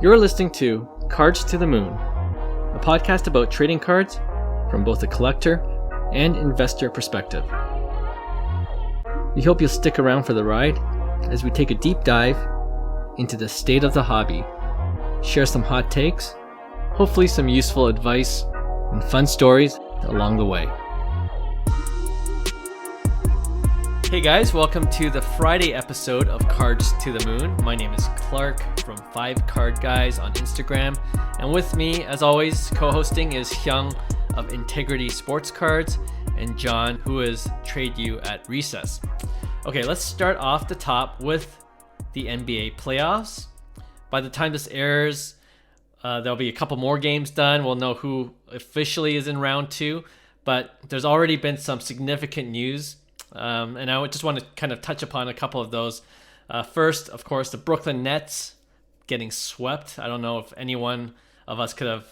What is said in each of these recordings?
You're listening to Cards to the Moon, a podcast about trading cards from both a collector and investor perspective. We hope you'll stick around for the ride as we take a deep dive into the state of the hobby, share some hot takes, hopefully some useful advice, and fun stories along the way. Hey guys, welcome to the Friday episode of Cards to the Moon. My name is Clark from 5 Card Guys on Instagram, and with me, as always, co-hosting is Hyung of Integrity Sports Cards and John, who is Trade You at Recess. Okay, let's start off the top with the NBA playoffs. By the time this airs, there'll be a couple more games done. We'll know who officially is in round 2, but there's already been some significant news. And I just want to kind of touch upon a couple of those. First, of course, the Brooklyn Nets getting swept. I don't know if anyone of us could have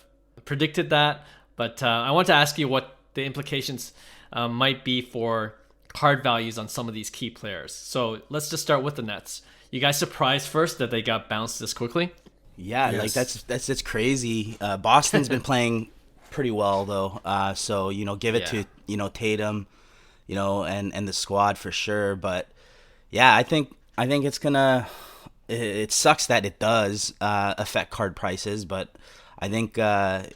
predicted that, but I want to ask you what the implications might be for card values on some of these key players. So let's just start with the Nets. You guys surprised first that they got bounced this quickly? Yeah, yes. Like that's crazy. Boston's been playing pretty well though. So give it to Tatum. And the squad for sure. But yeah, I think it's gonna. It sucks that it does affect card prices, but I think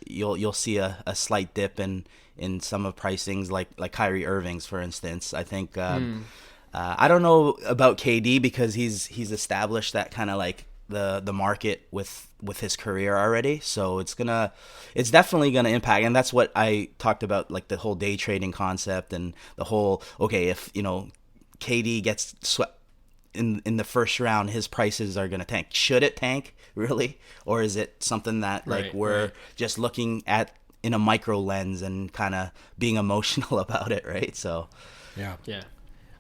you'll see a slight dip in some of pricings like Kyrie Irving's, for instance. I think I don't know about KD because he's established that kind of like the market with his career already, so it's definitely gonna impact, and that's what I talked about, like the whole day trading concept and the whole if KD gets swept in the first round, his prices are gonna tank. Should it tank really, or is it something that we're just looking at in a micro lens and kind of being emotional about it, right? So yeah. I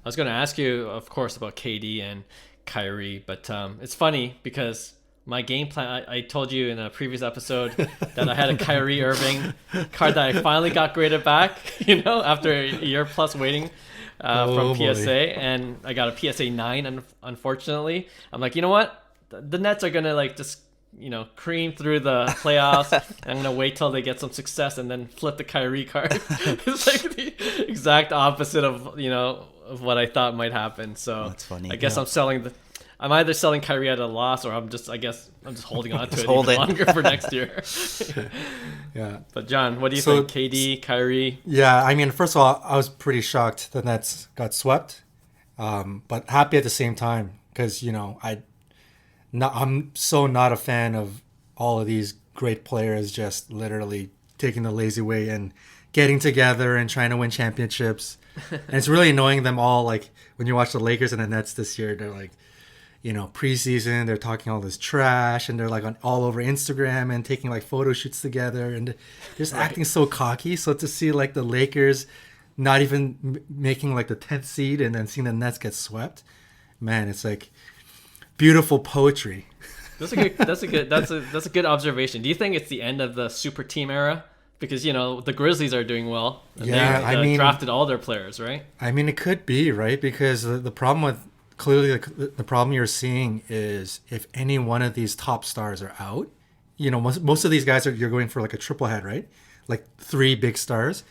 was gonna ask you, of course, about KD and Kyrie, but it's funny because my game plan, I told you in a previous episode that I had a Kyrie Irving card that I finally got graded back, after a year plus waiting from PSA, and I got a PSA 9, unfortunately. I'm like, you know what? The Nets are going to just cream through the playoffs. I'm going to wait till they get some success and then flip the Kyrie card. It's like the exact opposite of what I thought might happen. So that's funny. I guess I'm either selling Kyrie at a loss, or I'm just holding on to it even longer for next year. Yeah. But John, what do you think? KD, Kyrie? Yeah, I mean, first of all, I was pretty shocked the Nets got swept, but happy at the same time because I'm so not a fan of all of these great players just literally taking the lazy way and getting together and trying to win championships. And it's really annoying them all. Like when you watch the Lakers and the Nets this year, they're like, preseason, they're talking all this trash and they're like all over Instagram and taking like photo shoots together and they're just acting so cocky. So to see like the Lakers not even making like the 10th seed and then seeing the Nets get swept, man, it's like beautiful poetry. That's a good observation. Do you think it's the end of the super team era? Because, the Grizzlies are doing well. And they drafted all their players, right? I mean, it could be, right? Because the problem with clearly the problem you're seeing is if any one of these top stars are out, most of these guys you're going for like a triple head, right? Like 3 big stars.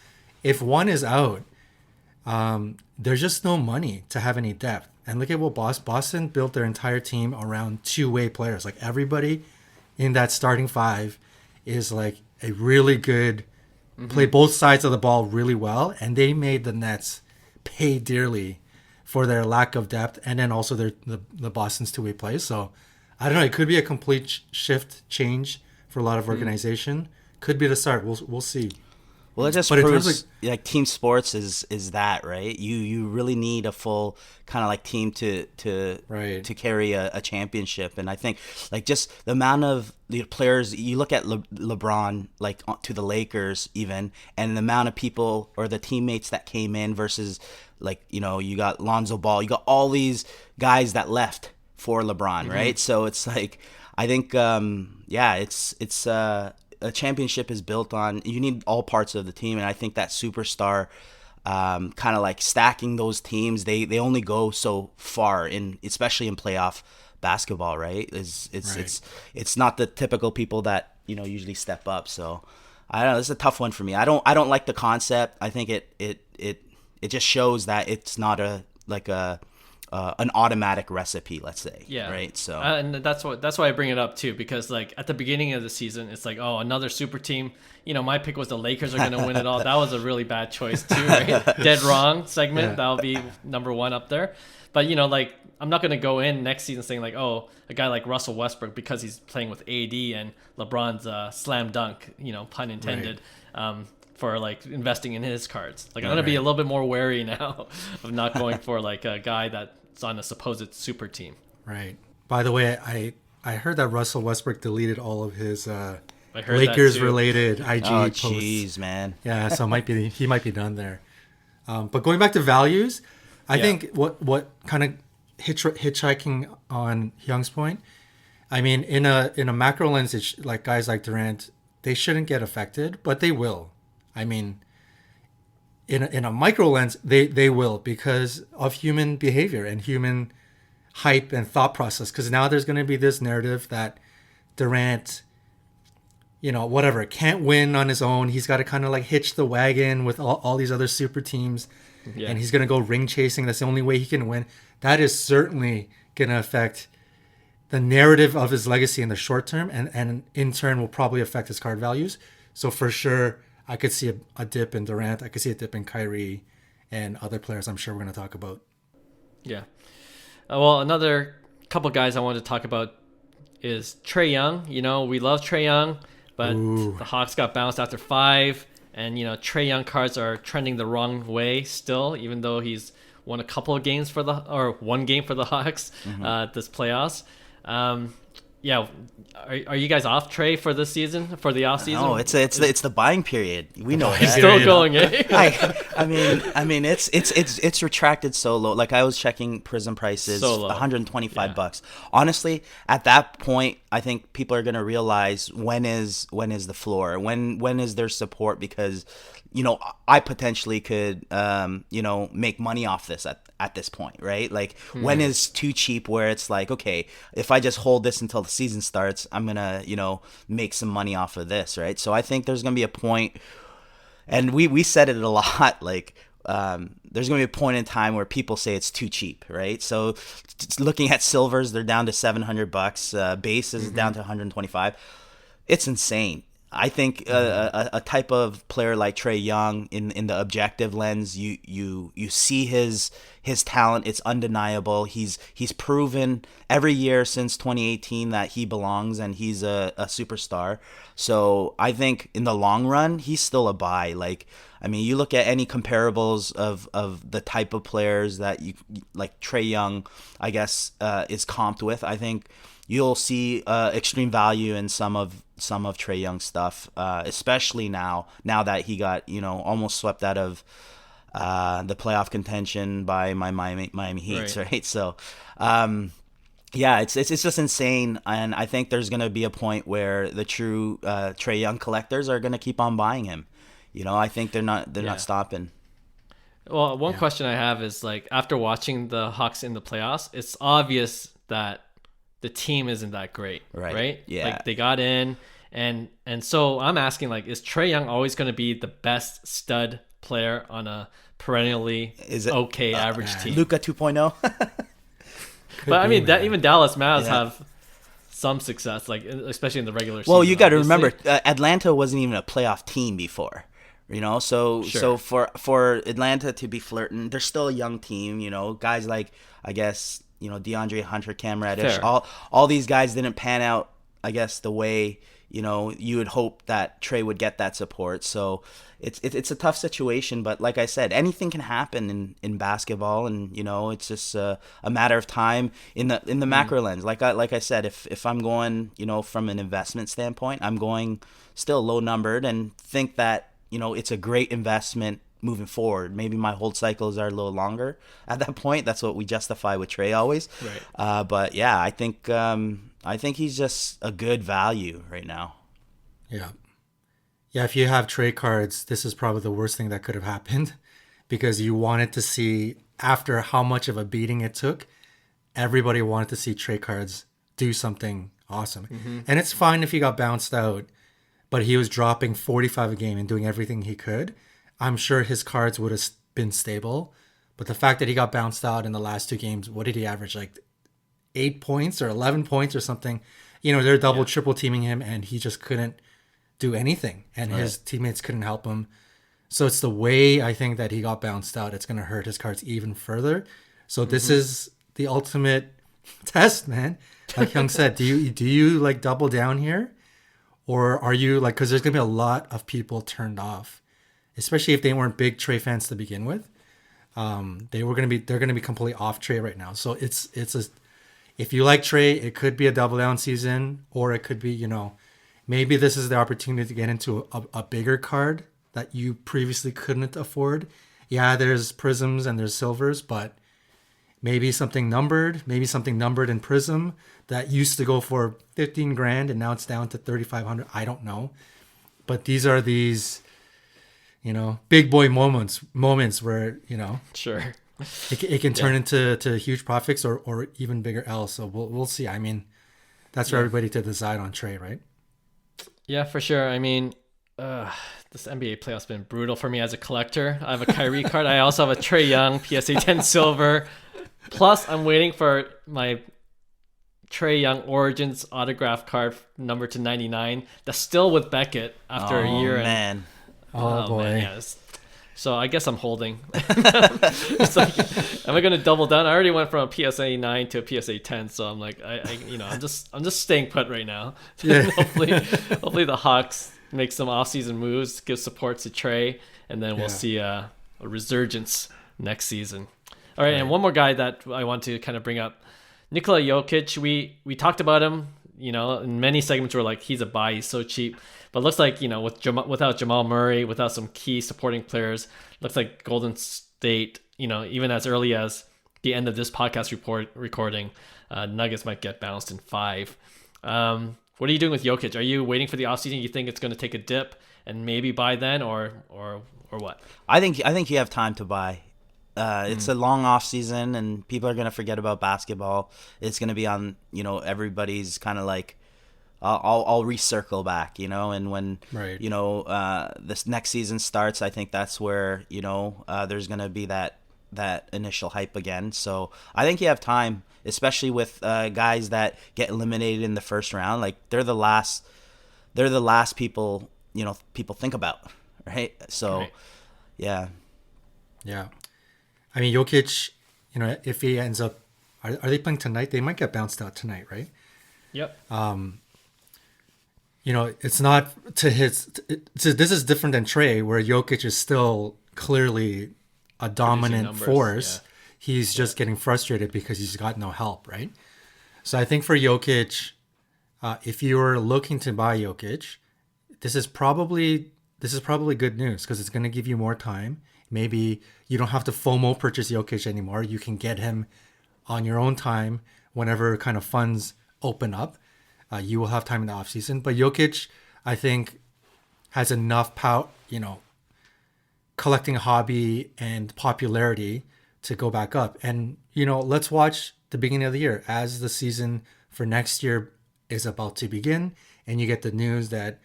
If one is out, there's just no money to have any depth. And look at what Boston built their entire team around two-way players. Like everybody in that starting 5 is like a really good, play both sides of the ball really well. And they made the Nets pay dearly for their lack of depth, and then also the Boston's two-way play. So I don't know. It could be a complete change for a lot of organization. Could be the start. We'll see. Well, it just proves like team sports is that, right? You really need a full kind of like team to carry a championship. And I think like just the amount of the players, you look at LeBron like to the Lakers even, and the amount of people or the teammates that came in versus like you got Lonzo Ball, you got all these guys that left for LeBron, right? So it's like I think it's a championship is built on, you need all parts of the team, and I think that superstar kind of like stacking those teams. They only go so far especially in playoff basketball, right? It's not the typical people that usually step up. So I don't know. This is a tough one for me. I don't like the concept. I think it just shows that it's not an automatic recipe, let's say. Yeah. Right. So and that's why I bring it up too, because like at the beginning of the season, it's like, oh, another super team. My pick was the Lakers are going to win it all. That was a really bad choice too, right? Dead wrong segment. That'll be number one up there. But like I'm not going to go in next season saying like, oh, a guy like Russell Westbrook because he's playing with AD and LeBron's slam dunk, pun intended. Right. For like investing in his cards. Like I'm gonna be a little bit more wary now of not going for like a guy that's on a supposed super team. Right. By the way, I heard that Russell Westbrook deleted all of his Lakers related IG posts. Oh jeez, man. Yeah, so he might be done there. But going back to values, I think what kind of hitchhiking on Hyung's point, I mean in a macro lens, like guys like Durant, they shouldn't get affected, but they will. I mean, in a micro lens, they will, because of human behavior and human hype and thought process. Because now there's going to be this narrative that Durant, can't win on his own. He's got to kind of like hitch the wagon with all these other super teams. Yeah. And he's going to go ring chasing. That's the only way he can win. That is certainly going to affect the narrative of his legacy in the short term. And in turn will probably affect his card values. So for sure, I could see a dip in Durant. I could see a dip in Kyrie and other players I'm sure we're going to talk about. Yeah. Well, another couple guys I wanted to talk about is Trae Young. We love Trae Young, but the Hawks got bounced after 5. And, Trae Young cards are trending the wrong way still, even though he's won a couple of games one game for the Hawks this playoffs. Yeah, are you guys off Trae for this season, for the off season? No, it's the buying period. We know that. It's still going, eh? I mean, it's retracted so low. Like I was checking Prism prices, so low. $125. Honestly, at that point, I think people are gonna realize when is the floor, when is their support, because I potentially could make money off this at this point, right? Like when is too cheap, where it's like, okay, if I just hold this until the season starts, I'm gonna make some money off of this, right? So I think there's gonna be a point, and we said it a lot, like there's gonna be a point in time where people say it's too cheap, right? So looking at silvers, they're down to $700, base is down to 125. It's insane. I think a type of player like Trae Young, in the objective lens, you see his talent. It's undeniable. He's proven every year since 2018 that he belongs and he's a superstar. So I think in the long run, he's still a buy. Like, I mean, you look at any comparables of the type of players that you like Trae Young, I guess, is comped with. I think you'll see extreme value in some of Trae Young's stuff, especially now that he got almost swept out of the playoff contention by my Miami Heat, right? So, yeah, it's just insane, and I think there's gonna be a point where the true Trae Young collectors are gonna keep on buying him. I think they're not stopping. Well, one question I have is, like, after watching the Hawks in the playoffs, it's obvious that the team isn't that great, right? Yeah. Like they got in, and so I'm asking, like, is Trae Young always going to be the best stud player on a perennially average team? Luka 2.0. But I mean, even Dallas Mavs have some success, like especially in the regular season. Well, you got to remember, Atlanta wasn't even a playoff team before. So for Atlanta to be flirting, they're still a young team. Guys like, I guess, DeAndre Hunter, Cam Reddish, all these guys didn't pan out, I guess, the way you would hope that Trae would get that support. So it's a tough situation, but like I said, anything can happen in basketball, and it's just a matter of time in the macro lens. Like I said, if I'm going from an investment standpoint, I'm going still low numbered and think that it's a great investment moving forward. Maybe my hold cycles are a little longer at that point. That's what we justify with Trae always. Right. But yeah, I think he's just a good value right now. Yeah. Yeah, if you have Trae cards, this is probably the worst thing that could have happened, because you wanted to see, after how much of a beating it took, everybody wanted to see Trae cards do something awesome. And it's fine if he got bounced out, but he was dropping 45 a game and doing everything he could. I'm sure his cards would have been stable. But the fact that he got bounced out in the last 2 games, what did he average? Like 8 points or 11 points or something? You know, they're double, triple teaming him, and he just couldn't do anything. And his teammates couldn't help him. So it's the way, I think, that he got bounced out. It's going to hurt his cards even further. So this is the ultimate test, man. Like Hyung said, do you like double down here? Or are you like, because there's going to be a lot of people turned off, especially if they weren't big Trae fans to begin with. They're going to be completely off Trae right now. So if you like Trae, it could be a double down season, or it could be, you know, maybe this is the opportunity to get into a bigger card that you previously couldn't afford. Yeah, there's prisms and there's silvers, but maybe something numbered in prism that used to go for 15 grand and now it's down to 3,500. I don't know. But these are these, you know, big boy moments where, you know, Sure. it can turn into huge profits or even bigger L's. So we'll see. I mean, that's for everybody to decide on Trae, right? Yeah, for sure. I mean, this NBA playoff's been brutal for me as a collector. I have a Kyrie card. I also have a Trae Young PSA 10 silver. Plus, I'm waiting for my Trae Young Origins autograph card number to 99. That's still with Beckett after a year. Man. Oh boy. Man, yes. So I guess I'm holding. It's like, am I going to double down? I already went from a PSA 9 to a PSA 10, so I'm like, I'm just staying put right now. Yeah. hopefully the Hawks make some offseason moves, give support to Trae, and then we'll see a resurgence next season. All right, and one more guy that I want to kind of bring up, Nikola Jokic. We talked about him, you know, in many segments we're like, he's a buy, he's so cheap. But it looks like, you know, without Jamal Murray, without some key supporting players, looks like Golden State, you know, even as early as the end of this podcast recording, Nuggets might get bounced in 5. What are you doing with Jokic? Are you waiting for the offseason? You think it's going to take a dip and maybe buy then, or what? I think you have time to buy. It's a long off season, and people are gonna forget about basketball. It's gonna be on, you know, everybody's kind of like, I'll recircle back, you know, and when you know this next season starts, I think that's where, you know, there's gonna be that initial hype again. So I think you have time, especially with guys that get eliminated in the first round. Like they're the last people, you know, people think about, right? So yeah. I mean, Jokic, you know, if he ends up, are they playing tonight? They might get bounced out tonight, right? Yep. You know, it's not to his. This is different than Trae, where Jokic is still clearly a dominant force. Yeah. He's just getting frustrated because he's got no help, right? So I think for Jokic, if you were looking to buy Jokic, this is probably good news because it's going to give you more time. Maybe you don't have to FOMO purchase Jokic anymore. You can get him on your own time whenever kind of funds open up. You will have time in the offseason. But Jokic, I think, has enough power, you know, collecting hobby and popularity to go back up. And, you know, let's watch the beginning of the year as the season for next year is about to begin. And you get the news that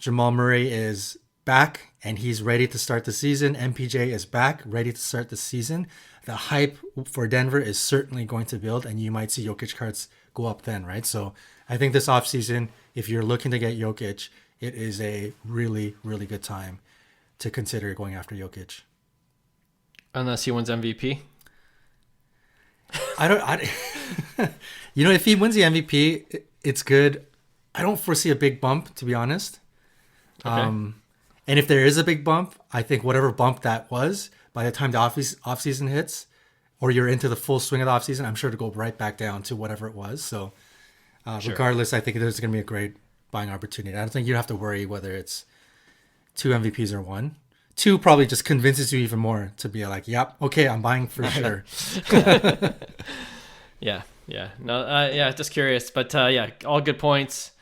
Jamal Murray is back and he's ready to start the season. MPJ is back, ready to start the season. The hype for Denver is certainly going to build, and you might see Jokic cards go up then, right? So I think this offseason, if you're looking to get Jokic, it is a really, really good time to consider going after Jokic. Unless he wins MVP. You know, if he wins the MVP, it's good. I don't foresee a big bump, to be honest. Okay. And if there is a big bump, I think whatever bump that was, by the time the off-season hits, or you're into the full swing of the off-season, I'm sure to go right back down to whatever it was. So regardless, I think there's going to be a great buying opportunity. I don't think you have to worry whether it's 2 MVPs or 1. 2 probably just convinces you even more to be like, yep, okay, I'm buying for sure. Yeah. No, just curious. But yeah, all good points.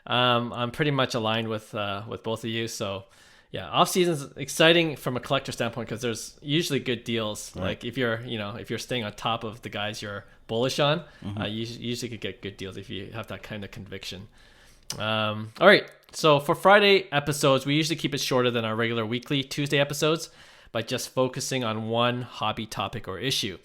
I'm pretty much aligned with both of you. So Yeah, off season is exciting from a collector standpoint because there's usually good deals. Right. Like if you're staying on top of the guys you're bullish on, you usually could get good deals if you have that kind of conviction. All right, so for Friday episodes, we usually keep it shorter than our regular weekly Tuesday episodes by just focusing on one hobby topic or issue.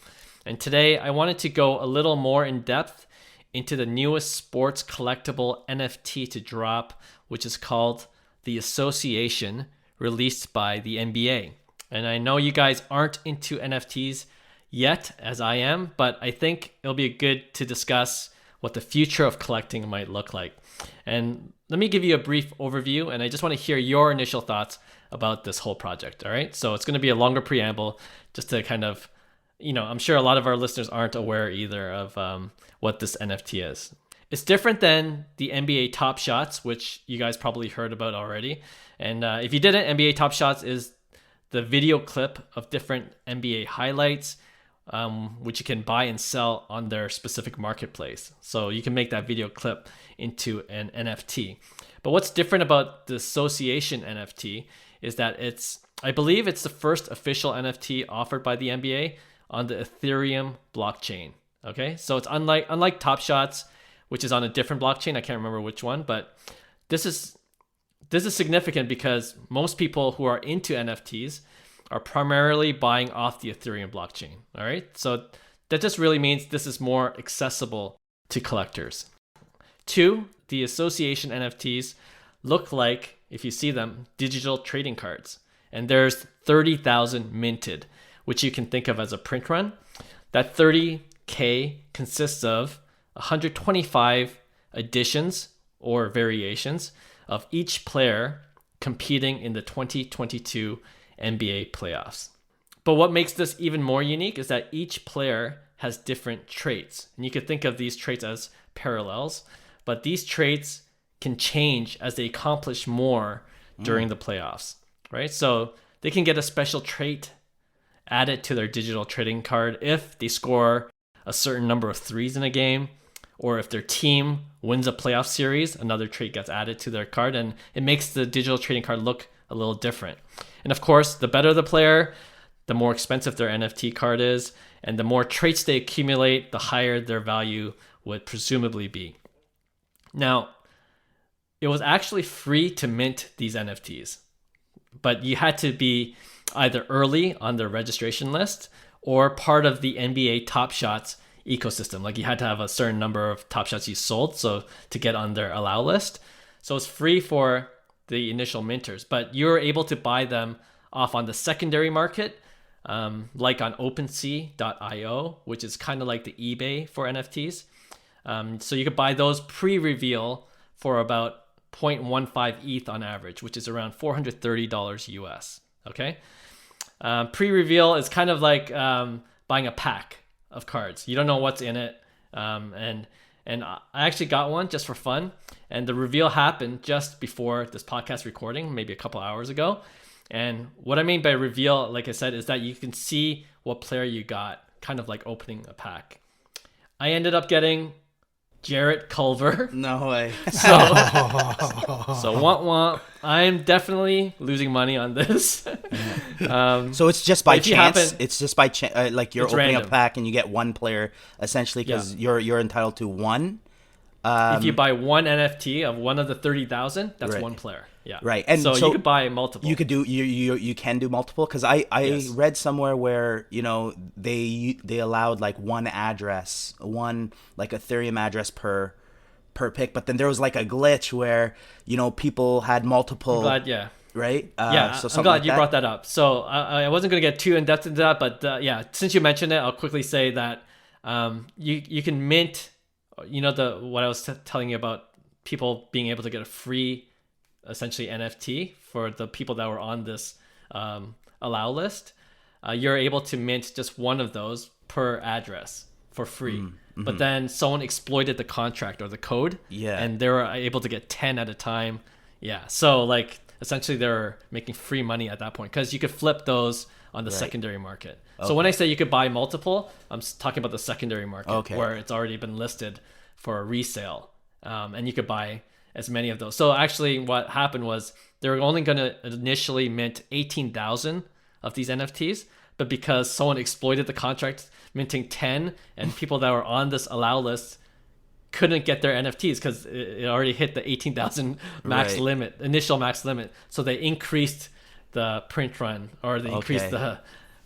And today I wanted to go a little more in depth into the newest sports collectible NFT to drop, which is called the Association, released by the NBA. And I know you guys aren't into NFTs yet, as I am, but I think it'll be good to discuss what the future of collecting might look like. And let me give you a brief overview, and I just want to hear your initial thoughts about this whole project, all right? So it's going to be a longer preamble just to kind of, I'm sure a lot of our listeners aren't aware either of what this NFT is. It's different than the NBA Top Shots, which you guys probably heard about already. And if you didn't, NBA Top Shots is the video clip of different NBA highlights, which you can buy and sell on their specific marketplace. So you can make that video clip into an NFT. But what's different about the Association NFT is that I believe it's the first official NFT offered by the NBA on the Ethereum blockchain. Okay, so it's unlike Top Shots, which is on a different blockchain. I can't remember which one, but this is significant because most people who are into NFTs are primarily buying off the Ethereum blockchain. All right, so that just really means this is more accessible to collectors. 2, the Association NFTs look like, if you see them, digital trading cards, and there's 30,000 minted, which you can think of as a print run. That 30K consists of 125 editions or variations of each player competing in the 2022 NBA playoffs. But what makes this even more unique is that each player has different traits. And you could think of these traits as parallels, but these traits can change as they accomplish more during the playoffs, right? So they can get a special trait added to their digital trading card if they score a certain number of threes in a game, or if their team wins a playoff series, another trait gets added to their card, and it makes the digital trading card look a little different. And of course, the better the player, the more expensive their NFT card is, and the more traits they accumulate, the higher their value would presumably be. Now, it was actually free to mint these NFTs, but you had to be either early on their registration list or part of the NBA Top Shots ecosystem. Like you had to have a certain number of Top Shots you sold to get on their allow list. So it's free for the initial minters, but you're able to buy them off on the secondary market, like on OpenSea.io, which is kind of like the eBay for NFTs. So you could buy those pre-reveal for about 0.15 ETH on average, which is around $430 US. Okay. Pre-reveal is kind of like buying a pack of cards. You don't know what's in it. And I actually got one just for fun. And the reveal happened just before this podcast recording, maybe a couple hours ago. And what I mean by reveal, like I said, is that you can see what player you got, kind of like opening a pack. I ended up getting Jarrett Culver. No way. So wah. I'm definitely losing money on this. So it's just by chance. It's just by chance. Like you're opening random. a pack and you get one player essentially because you're entitled to one. If you buy one NFT of one of the 30,000, that's Right. one player. Yeah. Right. And so so you could buy multiple. You could do you can do multiple because I Yes. read somewhere where they allowed like one address, one like Ethereum address per pick, but then there was like a glitch where people had multiple. I'm glad, yeah. Right. Yeah, So I'm glad like you brought that up. So I wasn't going to get too in depth into that, but yeah, since you mentioned it, I'll quickly say that you can mint. What I was telling you about people being able to get a free, essentially NFT for the people that were on this allow list. You're able to mint just one of those per address for free. But then someone exploited the contract or the code, and they were able to get 10 at a time. Yeah, so like essentially they're making free money at that point because you could flip those on the secondary market. Okay. So when I say you could buy multiple, I'm talking about the secondary market where it's already been listed for a resale. And you could buy as many of those. So actually what happened was they were only going to initially mint 18,000 of these NFTs, but because someone exploited the contract minting 10, and people that were on this allow list couldn't get their NFTs because it already hit the 18,000 max limit, initial max limit. So they increased the print run, or they increased the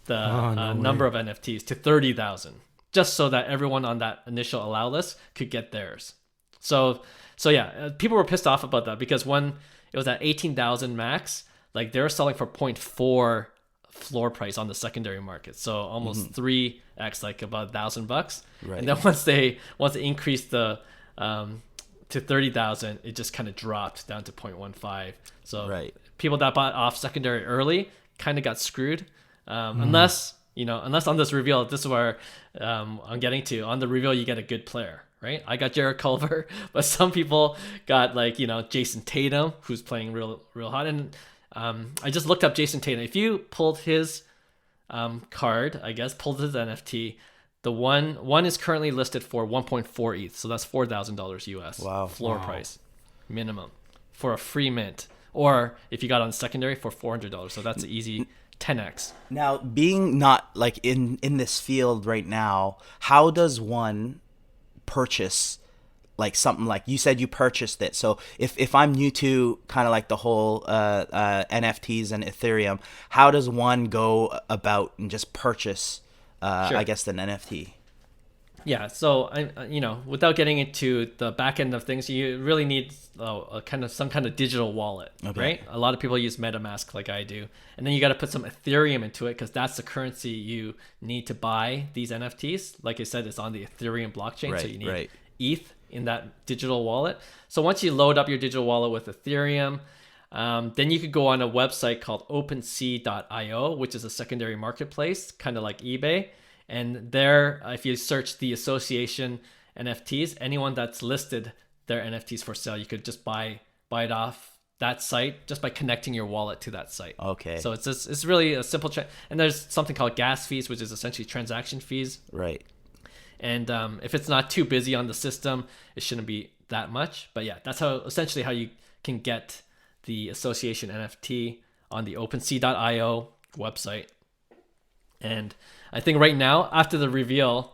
number of NFTs to 30,000, just so that everyone on that initial allow list could get theirs. So yeah, people were pissed off about that because when it was at 18,000 max, like they were selling for 0.4 floor price on the secondary market, so almost 3x, like about $1,000. And then once they increased the to 30,000, it just kind of dropped down to 0.15. So people that bought off secondary early kind of got screwed, unless on this reveal, this is where I'm getting to. On the reveal, you get a good player, right? I got Jared Culver, but some people got Jason Tatum, who's playing real hot. And I just looked up Jason Tatum. If you pulled his card, pulled his NFT, the one is currently listed for 1.4 ETH, so that's $4,000 US. Wow. Floor price minimum for a free mint, or if you got on secondary for $400, so that's an easy 10x. Now, being not like in this field right now, how does one purchase like something like you said you purchased it? So if I'm new to kind of like the whole NFTs and Ethereum, how does one go about and just purchase I guess an NFT? Yeah, so without getting into the back end of things, you really need some kind of digital wallet, right? A lot of people use MetaMask like I do, and then you got to put some Ethereum into it because that's the currency you need to buy these NFTs. Like I said, it's on the Ethereum blockchain, so you need ETH in that digital wallet. So once you load up your digital wallet with Ethereum, then you could go on a website called OpenSea.io, which is a secondary marketplace, kind of like eBay. And there, if you search the Association NFTs, anyone that's listed their NFTs for sale, you could just buy it off that site just by connecting your wallet to that site. Okay. So it's really a simple and there's something called gas fees, which is essentially transaction fees. Right. And if it's not too busy on the system, it shouldn't be that much. But yeah, that's essentially how you can get the Association NFT on the OpenSea.io website. And I think right now, after the reveal,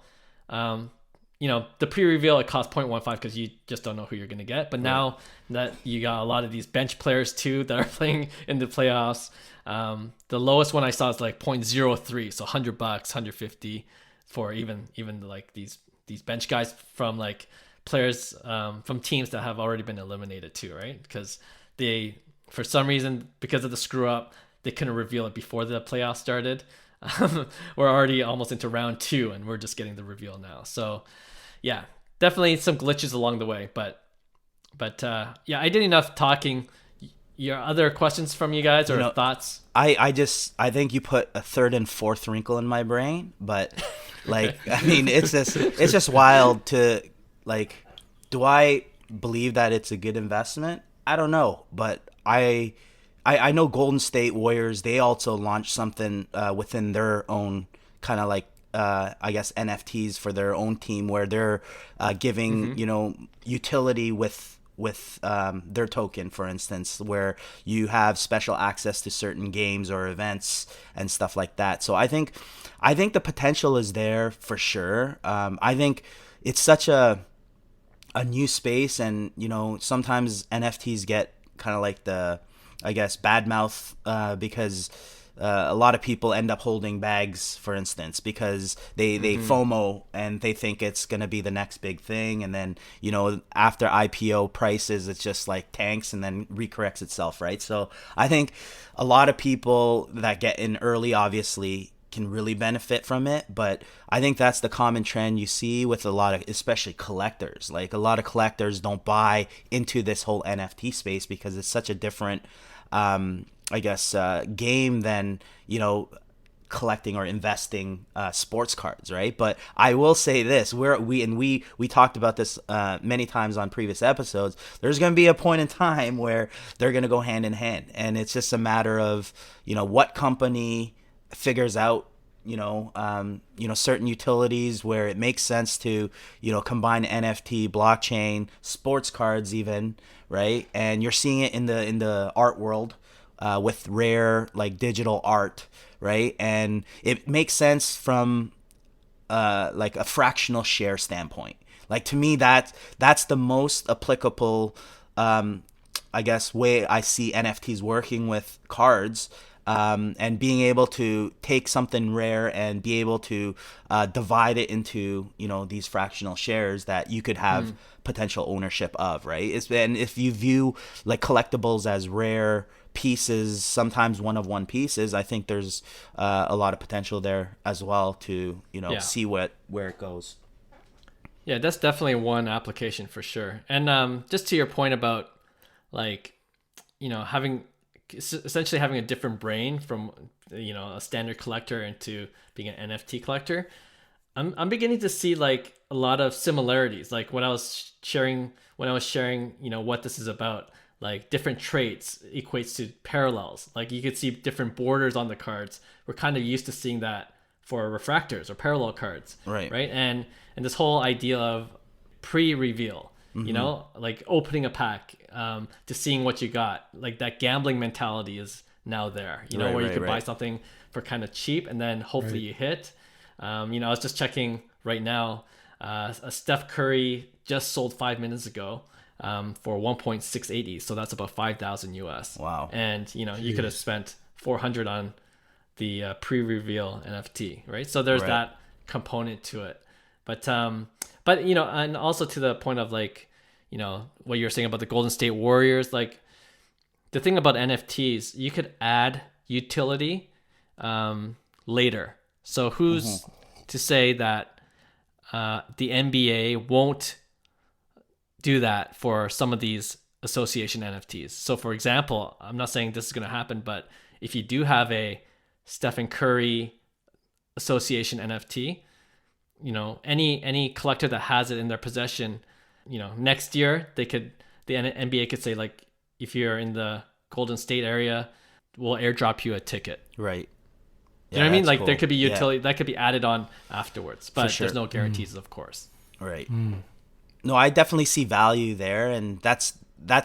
the pre-reveal, it costs 0.15 because you just don't know who you're going to get. But now that you got a lot of these bench players too that are playing in the playoffs, the lowest one I saw is like 0.03, so $100, $150 for even like these bench guys from like players from teams that have already been eliminated too, right? Because they, for some reason, because of the screw up, they couldn't reveal it before the playoffs started. We're already almost into round 2 and we're just getting the reveal now. So yeah, definitely some glitches along the way, but yeah, I did enough talking. Your other questions from you guys or thoughts? I think you put a third and fourth wrinkle in my brain, but like, I mean, it's just wild to like, do I believe that it's a good investment? I don't know, but I know Golden State Warriors, they also launched something within their own kind of like, I guess, NFTs for their own team where they're giving, utility with their token, for instance, where you have special access to certain games or events and stuff like that. So I think the potential is there for sure. I think it's such a new space, and sometimes NFTs get kind of like the, I guess, bad mouth because a lot of people end up holding bags, for instance, because they FOMO and they think it's going to be the next big thing. And then, after IPO prices, it's just like tanks and then recorrects itself, right? So I think a lot of people that get in early, obviously, can really benefit from it. But I think that's the common trend you see with a lot of, especially collectors. Like a lot of collectors don't buy into this whole NFT space because it's such a different game than collecting or investing sports cards, right? But I will say this: we talked about this many times on previous episodes. There's going to be a point in time where they're going to go hand in hand, and it's just a matter of what company figures out certain utilities where it makes sense to, combine NFT, blockchain, sports cards even, right? And you're seeing it in the art world with rare like digital art, right? And it makes sense from like a fractional share standpoint. Like to me, that's the most applicable, I guess, way I see NFTs working with cards, and being able to take something rare and be able to divide it into these fractional shares that you could have potential ownership of, right? And if you view like collectibles as rare pieces, sometimes one of one pieces, I think there's a lot of potential there as well to see where it goes. Yeah, that's definitely one application for sure. And just to your point about like essentially having a different brain from a standard collector into being an NFT collector, I'm beginning to see like a lot of similarities. Like when I was sharing what this is about, like different traits equates to parallels. Like you could see different borders on the cards. We're kind of used to seeing that for refractors or parallel cards, right? And this whole idea of pre-reveal, like opening a pack, to seeing what you got, like that gambling mentality is now there, where you could buy something for kind of cheap and then hopefully you hit. I was just checking right now, a Steph Curry just sold 5 minutes ago for 1.680, so that's about 5,000 US. Wow. And you could have spent 400 on the pre-reveal NFT, right? So there's that component to it. But and also to the point of like what you're saying about the Golden State Warriors, like the thing about NFTs, you could add utility later. So who's to say that the NBA won't do that for some of these association NFTs? So for example, I'm not saying this is going to happen, but if you do have a Stephen Curry association NFT, any collector that has it in their possession, next year the NBA could say, like, if you're in the Golden State area, we'll airdrop you a ticket. Right. You know what I mean? Like cool. There could be utility that could be added on afterwards, but sure. There's no guarantees, of course. Right. No, I definitely see value there, and that's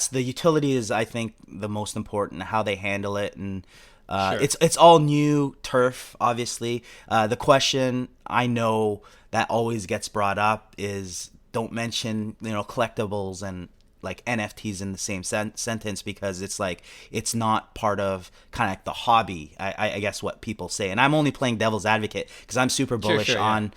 the utility is, I think, the most important, how they handle it. And it's all new turf, obviously. The question I know that always gets brought up is, don't mention collectibles and like NFTs in the same sentence, because it's like it's not part of kind of like the hobby, I guess what people say. And I'm only playing devil's advocate because I'm super bullish on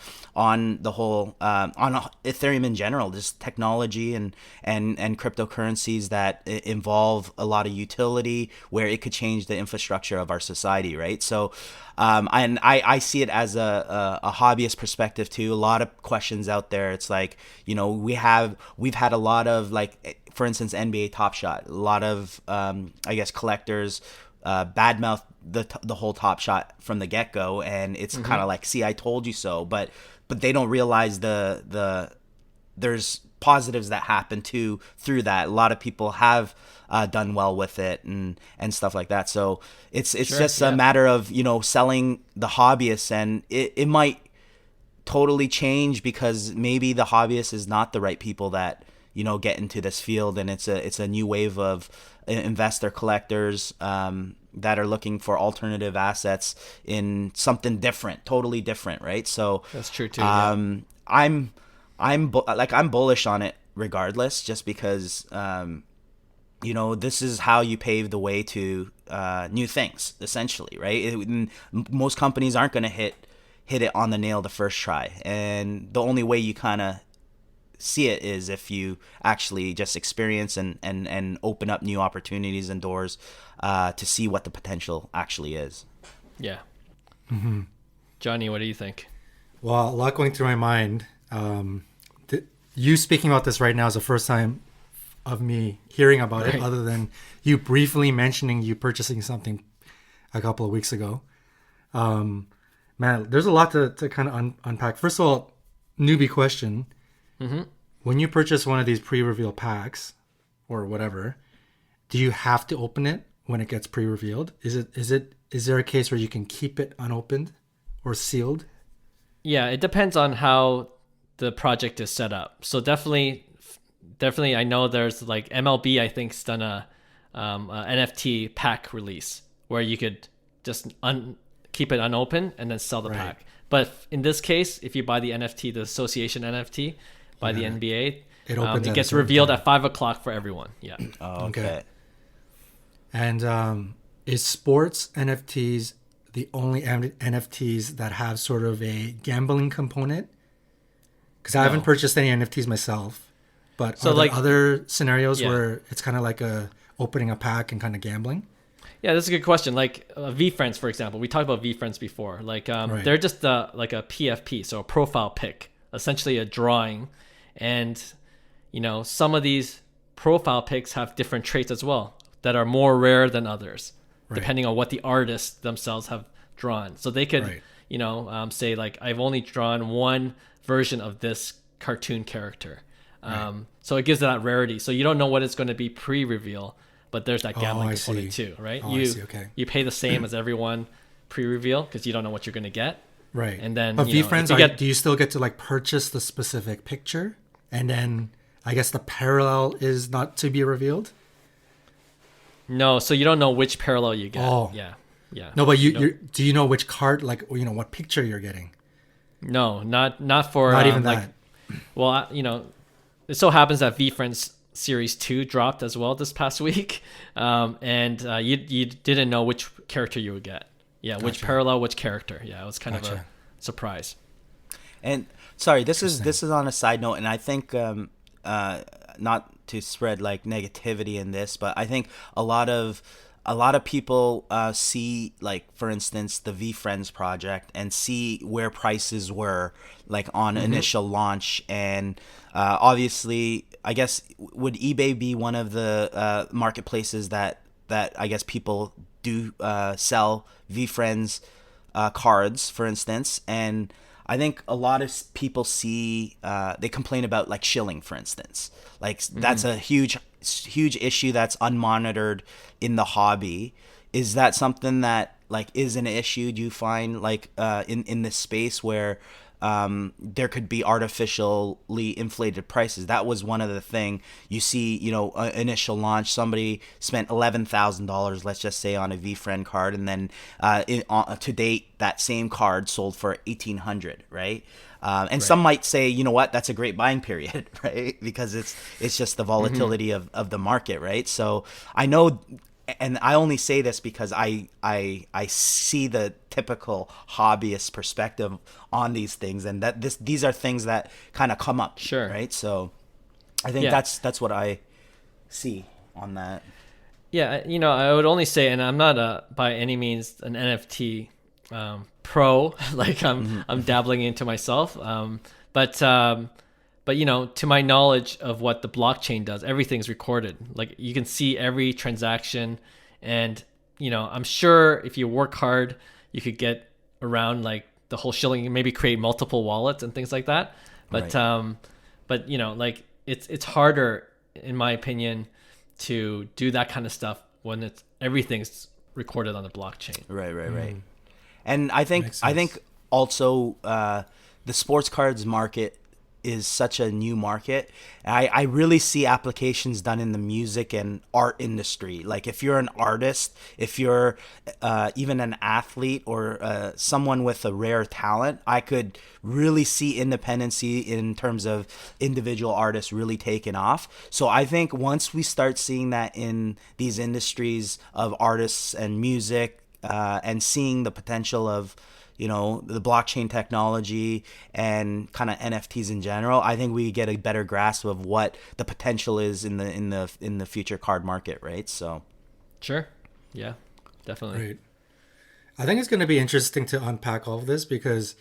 the whole on Ethereum in general, just technology and cryptocurrencies that involve a lot of utility where it could change the infrastructure of our society, right? So and I see it as a hobbyist perspective too. A lot of questions out there. It's like, we've had a lot of, like, for instance, NBA Top Shot. A lot of I guess collectors badmouth the whole Top Shot from the get go, and it's kind of like, see, I told you so. But they don't realize there's positives that happen too through that. A lot of people have done well with it and stuff like that. So it's just a matter of selling the hobbyists, and it might totally change because maybe the hobbyist is not the right people that get into this field, and it's a new wave of investor collectors that are looking for alternative assets in something different, totally different, right? So that's true too. I'm bullish on it regardless, just because this is how you pave the way to new things, essentially, right? Most companies aren't going to hit it on the nail the first try, and the only way you kind of see it is if you actually just experience and open up new opportunities and doors to see what the potential actually is. Yeah. Johnny, what do you think? Well, a lot going through my mind. You speaking about this right now is the first time of me hearing about it, other than you briefly mentioning you purchasing something a couple of weeks ago. Man, there's a lot to kind of unpack. First of all, newbie question. When you purchase one of these pre-reveal packs or whatever, do you have to open it when it gets pre-revealed? Is there a case where you can keep it unopened, or sealed? Yeah, it depends on how the project is set up. So definitely, I know there's like MLB. I think's done a NFT pack release where you could just keep it unopened and then sell the pack. But in this case, if you buy the NFT, the Association NFT by the NBA, it gets revealed at 5:00 for everyone. Yeah. Oh, okay. And is sports NFTs the only NFTs that have sort of a gambling component? Because I haven't purchased any NFTs myself, but so are there other scenarios where it's kind of like opening a pack and kind of gambling? Yeah, that's a good question. Like VFriends, for example, we talked about VFriends before. Like they're just like a PFP, so a profile pic, essentially a drawing, and some of these profile pics have different traits as well that are more rare than others, depending on what the artists themselves have drawn. So they could, say like, I've only drawn one version of this cartoon character. So it gives it that rarity. So you don't know what it's going to be pre-reveal, but there's that gambling component too, right? You pay the same as everyone pre-reveal because you don't know what you're going to get. Right. And then, but VFriends, do you still get to like purchase the specific picture? And then I guess the parallel is not to be revealed? No, so you don't know which parallel you get. Oh. Yeah. No, but do you know which card, like, what picture you're getting? No, not for... Not even that. Well, it so happens that VFriends Series 2 dropped as well this past week. And you didn't know which character you would get. Yeah, which parallel, which character. Yeah, it was kind of a surprise. And sorry, this is on a side note, and I think not to spread like negativity in this, but I think a lot of people see, like, for instance, the VFriends project and see where prices were like on initial launch, and obviously, I guess, would eBay be one of the marketplaces that I guess people do sell VFriends cards, for instance, and I think a lot of people see they complain about like shilling, for instance. Like that's a huge issue that's unmonitored in the hobby. Is that something that like is an issue? Do you find like in this space where there could be artificially inflated prices? That was one of the thing you see, initial launch, somebody spent $11,000, let's just say, on a VFriend card, and then to date that same card sold for $1,800, right? Some might say, you know what, that's a great buying period, right? Because it's just the volatility of the market, right? So I know, and I only say this because I see the typical hobbyist perspective on these things, and that these are things that kind of come up, right? So I think that's what I see on that. Yeah, I would only say, and I'm not by any means an NFT pro, like I'm dabbling into myself, but to my knowledge of what the blockchain does, everything's recorded. Like you can see every transaction, and I'm sure if you work hard, you could get around like the whole shilling, maybe create multiple wallets and things like that. But like it's harder, in my opinion, to do that kind of stuff when everything's recorded on the blockchain. Right. And I think also the sports cards market is such a new market. I really see applications done in the music and art industry. Like if you're an artist, if you're even an athlete or someone with a rare talent, I could really see independency in terms of individual artists really taking off. So I think once we start seeing that in these industries of artists and music, and seeing the potential of the blockchain technology and kind of NFTs in general, I think we get a better grasp of what the potential is in the future card market, right? So sure, yeah, definitely. Right. I think it's going to be interesting to unpack all of this, because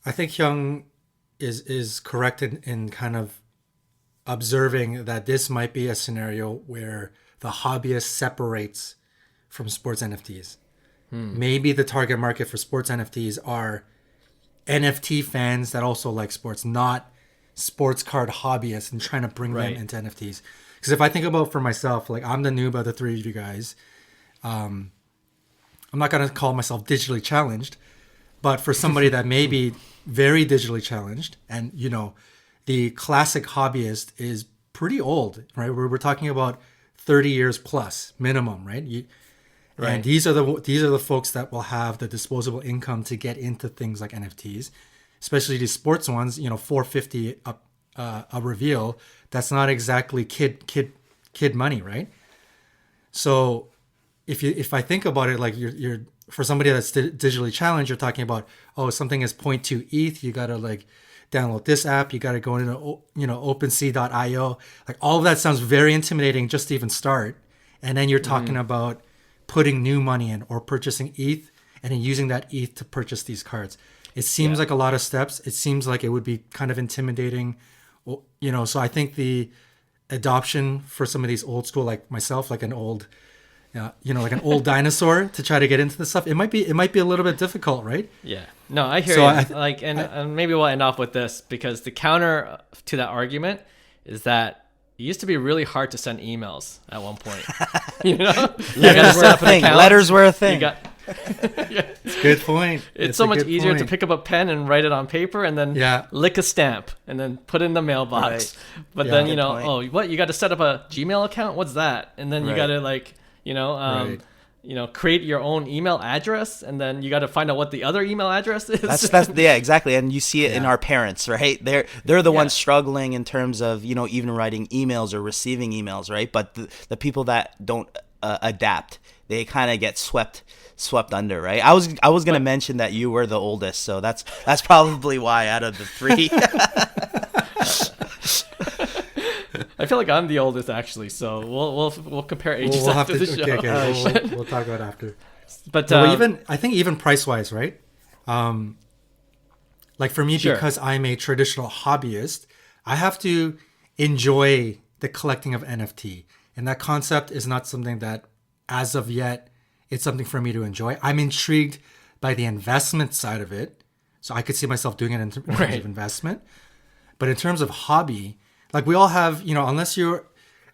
I think Hyung is correct in kind of observing that this might be a scenario where the hobbyist separates from sports NFTs. Maybe the target market for sports NFTs are NFT fans that also like sports, not sports card hobbyists, and trying to bring them into NFTs. Because if I think about for myself, like I'm the noob of the three of you guys. I'm not going to call myself digitally challenged, But for somebody that may be very digitally challenged, and the classic hobbyist is pretty old, right? We're talking about 30 years plus minimum, right? Right. And these are the folks that will have the disposable income to get into things like NFTs, especially these sports ones. $450 a reveal. That's not exactly kid money, right? So if I think about it, like you're for somebody that's digitally challenged, you're talking about, something is 0.2 ETH. You gotta like download this app. You gotta go into OpenSea.io. Like all of that sounds very intimidating just to even start. And then you're talking about putting new money in or purchasing ETH and then using that ETH to purchase these cards. It seems like a lot of steps. It seems like it would be kind of intimidating, So I think the adoption for some of these old school, like myself, like an old, like an old dinosaur, to try to get into this stuff, it might be a little bit difficult, right? Yeah. No, I hear you. And maybe we'll end off with this, because the counter to that argument is that it used to be really hard to send emails at one point. Letters were a thing. It's a good point. It's so much easier to pick up a pen and write it on paper and then lick a stamp and then put it in the mailbox. Right. But then, what? You got to set up a Gmail account? What's that? And then you got to create your own email address, and then you got to find out what the other email address is. That's exactly. And you see it in our parents, right? They're the ones struggling in terms of, even writing emails or receiving emails, right? But the people that don't adapt, they kind of get swept under, right? I was going to mention that you were the oldest, so that's probably why out of the three. I feel like I'm the oldest, actually, so we'll compare ages after the show. Okay. We'll talk about it after. But I think even price wise, right? Like for me, because I'm a traditional hobbyist, I have to enjoy the collecting of NFT, and that concept is not something that, as of yet, it's something for me to enjoy. I'm intrigued by the investment side of it, so I could see myself doing it in terms of investment. But in terms of hobby, like we all have, unless you're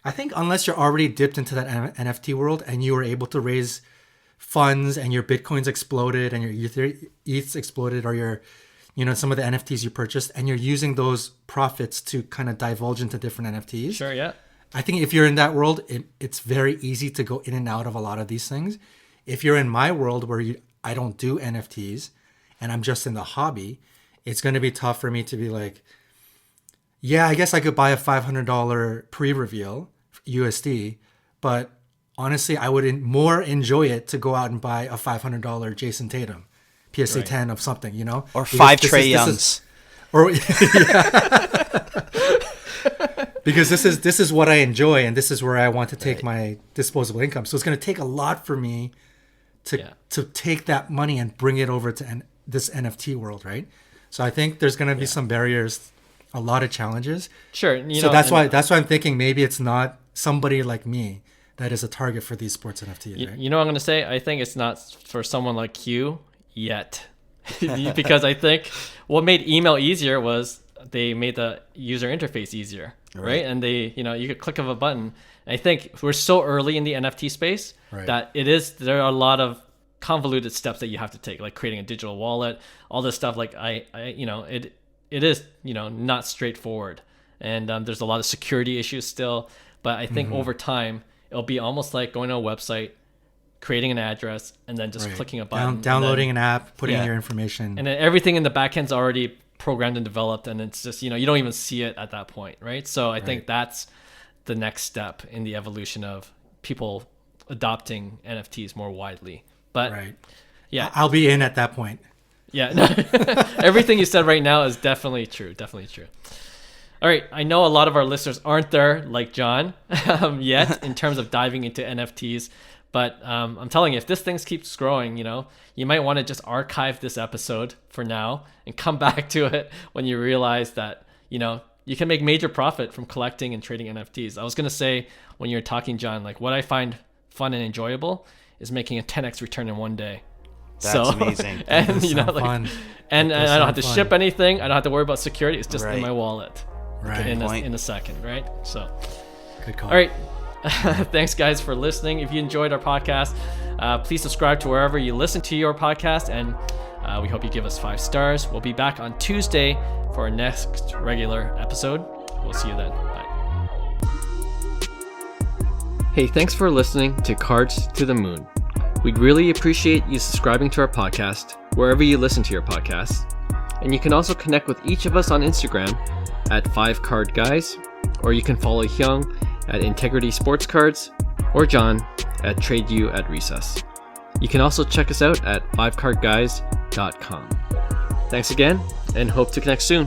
already dipped into that NFT world and you were able to raise funds and your Bitcoins exploded and your ETHs exploded, or your, some of the NFTs you purchased, and you're using those profits to kind of divulge into different NFTs. Sure, yeah. I think if you're in that world, it's very easy to go in and out of a lot of these things. If you're in my world where I don't do NFTs and I'm just in the hobby, it's going to be tough for me to be like, yeah, I guess I could buy a $500 pre-reveal USD, but honestly, I would more enjoy it to go out and buy a $500 Jason Tatum PSA 10 of something, or because 5 Trae Youngs, because this is what I enjoy, and this is where I want to take my disposable income. So it's going to take a lot for me to take that money and bring it over to this NFT world, right? So I think there's going to be some barriers, a lot of challenges. Sure. That's why I'm thinking maybe it's not somebody like me that is a target for these sports NFTs, right? You know what I'm going to say? I think it's not for someone like you yet. Because I think what made email easier was they made the user interface easier, right? And they, you could click of a button. I think we're so early in the NFT space that there are a lot of convoluted steps that you have to take, like creating a digital wallet, all this stuff. Like it is, not straightforward. And there's a lot of security issues still. But I think over time, it'll be almost like going to a website, creating an address, and then just clicking a button. Downloading an app, putting in your information. And then everything in the back end's already programmed and developed, and it's just, you don't even see it at that point, right? So I think that's the next step in the evolution of people adopting NFTs more widely. But I'll be in at that point. Everything you said right now is definitely true. All right, I know a lot of our listeners aren't there like John yet in terms of diving into NFTs, but I'm telling you, if this thing keeps growing, you might want to just archive this episode for now and come back to it when you realize that, you can make major profit from collecting and trading NFTs. I was going to say, when you were talking, John, like what I find fun and enjoyable is making a 10x return in one day. That's amazing. And fun. And I don't have to ship anything. I don't have to worry about security. It's just in my wallet. Right. In a second, right? So, good call. All right. Thanks, guys, for listening. If you enjoyed our podcast, please subscribe to wherever you listen to your podcast, and We hope you give us 5 stars. We'll be back on Tuesday for our next regular episode. We'll see you then. Bye. Hey, thanks for listening to Cards to the Moon. We'd really appreciate you subscribing to our podcast wherever you listen to your podcasts. And you can also connect with each of us on Instagram at 5cardguys, or you can follow Hyung at Integrity Sports Cards or John at TradeU at Recess. You can also check us out at 5cardguys.com. Thanks again, and hope to connect soon.